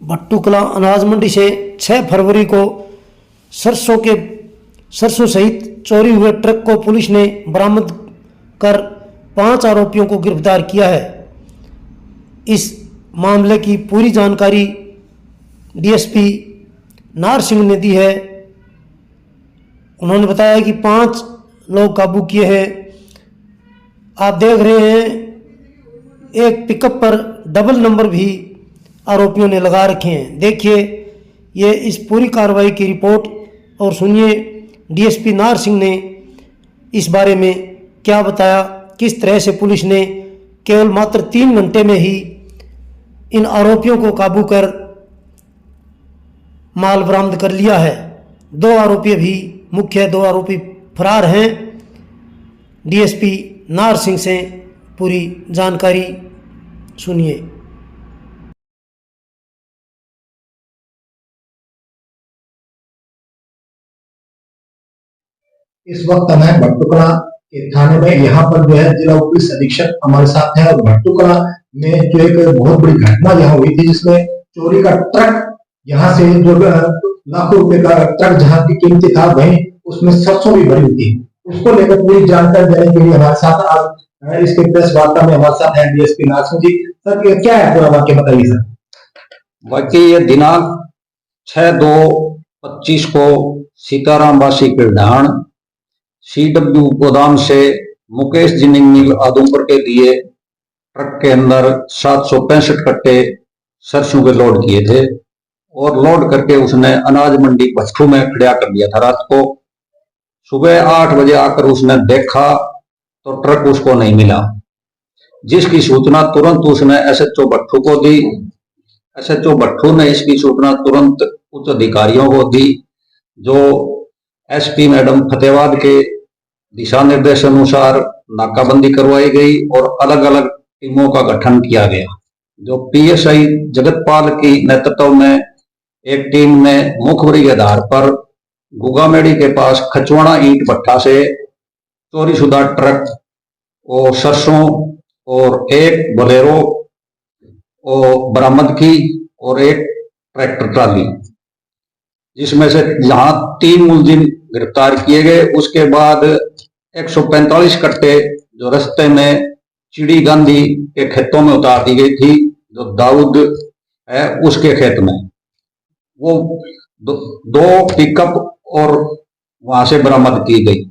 भट्टू कला अनाज मंडी से 6 फरवरी को सरसों सहित चोरी हुए ट्रक को पुलिस ने बरामद कर 5 आरोपियों को गिरफ्तार किया है। इस मामले की पूरी जानकारी डीएसपी नार सिंह ने दी है। उन्होंने बताया कि 5 लोग काबू किए हैं। आप देख रहे हैं एक पिकअप पर डबल नंबर भी आरोपियों ने लगा रखे हैं। देखिए ये इस पूरी कार्रवाई की रिपोर्ट और सुनिए डीएसपी नार सिंह ने इस बारे में क्या बताया, किस तरह से पुलिस ने केवल मात्र 3 घंटे में ही इन आरोपियों को काबू कर माल बरामद कर लिया है। 2 आरोपी भी मुख्य 2 आरोपी फरार हैं। डीएसपी नार सिंह से पूरी जानकारी सुनिए। इस वक्त मैं भट्टूकला के थाने में यहाँ पर जो है जिला पुलिस अधीक्षक हमारे साथ है और भट्टूकला में जो एक बहुत बड़ी घटना यहाँ हुई थी जिसमें चोरी का ट्रक यहाँ से जो लाखों रुपए का ट्रक जहाँ की कीमती था वहीं उसमें सरसों भी भरी हुई थी। उसको लेकर पूरी जानकारी देने के लिए हमारे साथ आज इसके प्रेस वार्ता में हमारे साथ है डीएसपी नार सिंह जी। सर क्या है पूरा वाक्य बताइए सर। वाकई ये दिनांक 6/2/25 को सीताराम वासी किरडाण CW गोदाम से मुकेश जिनिंग मिल आदमपुर के लिए ट्रक के अंदर 765 कट्टे सरसों के लोड किए थे और लोड करके उसने अनाज मंडी भट्टू में खड़ा कर दिया था। रात को सुबह 8 बजे आकर उसने देखा तो ट्रक उसको नहीं मिला, जिसकी सूचना तुरंत उसने SHO भट्टू को दी। SHO भट्टू ने इसकी सूचना तुरंत उच्च अधिकारियों को दी, जो SP मैडम फतेहाबाद के दिशा निर्देश अनुसार नाकाबंदी करवाई गई और अलग अलग टीमों का गठन किया गया। जो PSI जगतपाल की नेतृत्व में एक टीम ने मुखबरी के आधार पर गुगामेड़ी के पास खचवाड़ा ईंट भट्टा से चोरीशुदा ट्रक और सरसों और एक बोलेरो बरामद की और एक ट्रैक्टर ट्राली, जिसमें से जहां 3 मुलजिम गिरफ्तार किए गए। उसके बाद 145 कट्टे जो रास्ते में चिड़ी गांधी के खेतों में उतार दी गई थी, जो दाऊद है उसके खेत में, वो 2 पिकअप और वहां से बरामद की गई।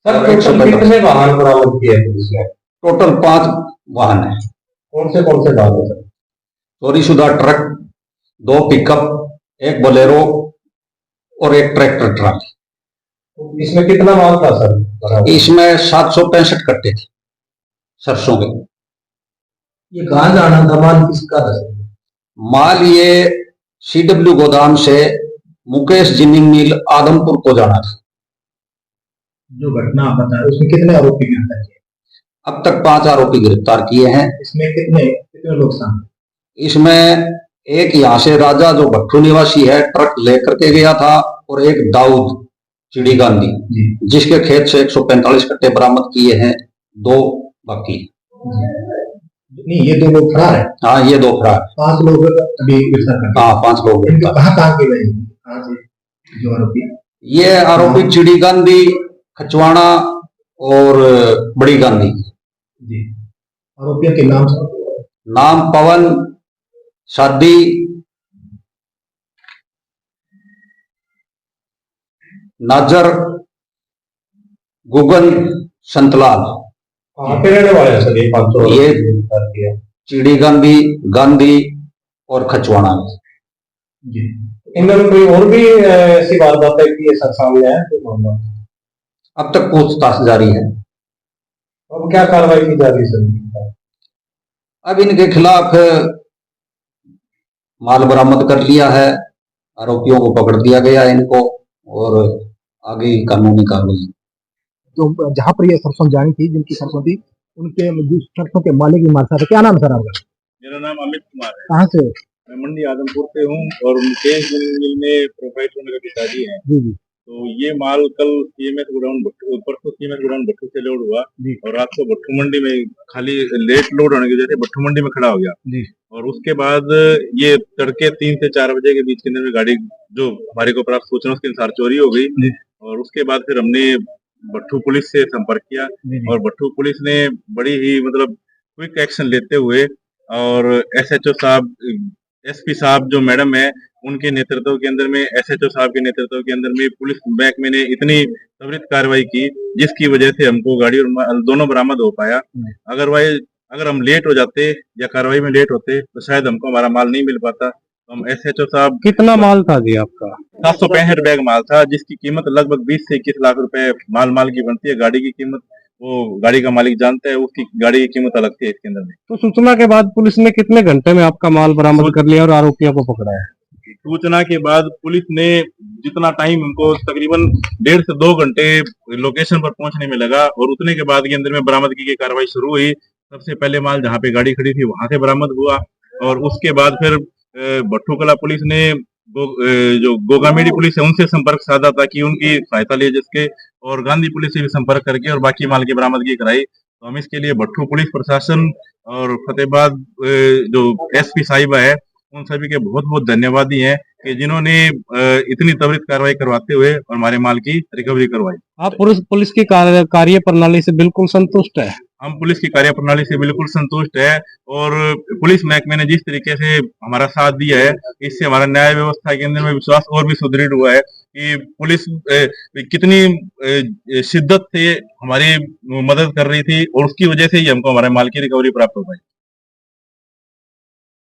सर कितने वाहन बरामद किए पुलिस ने? टोटल 5 वाहन है। कौन से वाहन है सर? चोरीशुदा ट्रक, 2 पिकअप, एक बोलेरो और एक ट्रैक्टर ट्राली। इसमें कितना माल था सर? इसमें 765 कट्टे थे सरसों के। ये कहाँ जाना था माल, किसका था? माल ये CW गोदाम से मुकेश जिनिंग मिल आदमपुर को जाना था। जो घटना आप बता रहे उसमें कितने आरोपी गिरफ्तार किए? अब तक 5 आरोपी गिरफ्तार किए हैं। इसमें कितने लोग शामिल? इसमें एक यहाँ से राजा जो भट्टू निवासी है ट्रक लेकर के गया था, और एक दाऊद चिड़ी गांधी जिसके खेत से 145 कट्टे बरामद किए हैं। 2 बाकी। नहीं, ये 2 लोग फरार है। हाँ, ये 2 फरार। 5 लोग अभी गिरफ्तार कर। हाँ, 5 लोग गिरफ्तार। कहाँ के रहे, कहाँ से जो आरोपी? ये आरोपी चिड़ी गांधी, खचवाड़ा और बड़ी गांधी जी। आरोपियों के नाम? नाम पवन, शादी, नाजर, गुगन, संतलाल। कहाँ के रहने वाले हैं सर ये 500? ये चिड़ी गांधी और खचवाड़ा। जी। इनमें कोई और भी ऐसी वारदात है कि ये सर सामने है तो मामला? अब तक पूछताछ जारी है। अब क्या कार्रवाई की जा रही है सर? अब इनके खिलाफ माल बरामद कर लिया है, आरोपियों को पकड़ दिया गया है इनको, और आगे कानूनी कार्रवाई। तो जहाँ पर ये सरसों जानी थी, जिनकी सरसों थी, उनके सरसों के मालिक भी हमारे साथ है। क्या नाम सर आपका? मेरा नाम अमित कुमार है। कहाँ से? मैं मंडी आदमपुर से हूँ और मुकेश मिल में प्रोप्राइटर का पिताजी है। जी जी। तो ये माल कल CMS गोडाउन परसों CMS गोडाउन भट्टू से लोड हुआ और रात को भट्टू मंडी में खाली लेट लोड होने की वजह से भट्टू मंडी में खड़ा हो गया। और उसके बाद ये तड़के 3 से 4 बजे के बीच के अंदर में गाड़ी जो हमारे को प्राप्त सूचना उसके अनुसार चोरी हो गई। और उसके बाद फिर हमने भट्टू पुलिस से संपर्क किया और भट्टू पुलिस ने बड़ी ही मतलब क्विक एक्शन लेते हुए और एसएचओ साहब, एसपी साहब जो मैडम है उनके नेतृत्व के अंदर में, एसएचओ साहब के नेतृत्व के अंदर में पुलिस महकमे ने इतनी त्वरित कार्रवाई की जिसकी वजह से हमको गाड़ी और माल दोनों बरामद हो पाया। अगर हम लेट हो जाते या कार्रवाई में लेट होते तो शायद हमको हमारा माल नहीं मिल पाता। तो हम एसएचओ साहब, कितना माल था जी आपका? 765 बैग माल था जिसकी कीमत लगभग 20 से 21 लाख रुपए माल की बनती है। गाड़ी की कीमत वो गाड़ी का मालिक जानता है, उसकी गाड़ी की कीमत अलग थी इसके अंदर में। तो सूचना के बाद पुलिस ने कितने घंटे में आपका माल बरामद कर लिया और आरोपियों को पकड़ा है? सूचना के बाद पुलिस ने जितना टाइम हमको तकरीबन 1.5 से 2 घंटे लोकेशन पर पहुंचने में लगा और उतने के बाद के अंदर में बरामदगी की कार्रवाई शुरू हुई। सबसे पहले माल जहां पे गाड़ी खड़ी थी वहां से बरामद हुआ और उसके बाद फिर भट्टू कला पुलिस ने जो गोगामेड़ी पुलिस है उनसे संपर्क साधा ताकि उनकी सहायता लिए जिसके, और गांधी पुलिस से भी संपर्क करके और बाकी माल की बरामदगी कराई। तो हम इसके लिए भट्टू पुलिस प्रशासन और फतेहाबाद जो एसपी साहिबा है उन सभी के बहुत बहुत धन्यवादी हैं कि जिन्होंने इतनी त्वरित कार्रवाई करवाते हुए और हमारे माल की रिकवरी करवाई। आप पुलिस की कार्य प्रणाली से बिल्कुल संतुष्ट है? हम पुलिस की कार्य प्रणाली से बिल्कुल संतुष्ट है और पुलिस महकमे ने जिस तरीके से हमारा साथ दिया है इससे हमारा न्याय व्यवस्था के अंदर में विश्वास और भी सुदृढ़ हुआ है कि पुलिस कितनी शिद्दत से हमारी मदद कर रही थी और उसकी वजह से ही हमको हमारे माल की रिकवरी प्राप्त हो पाई।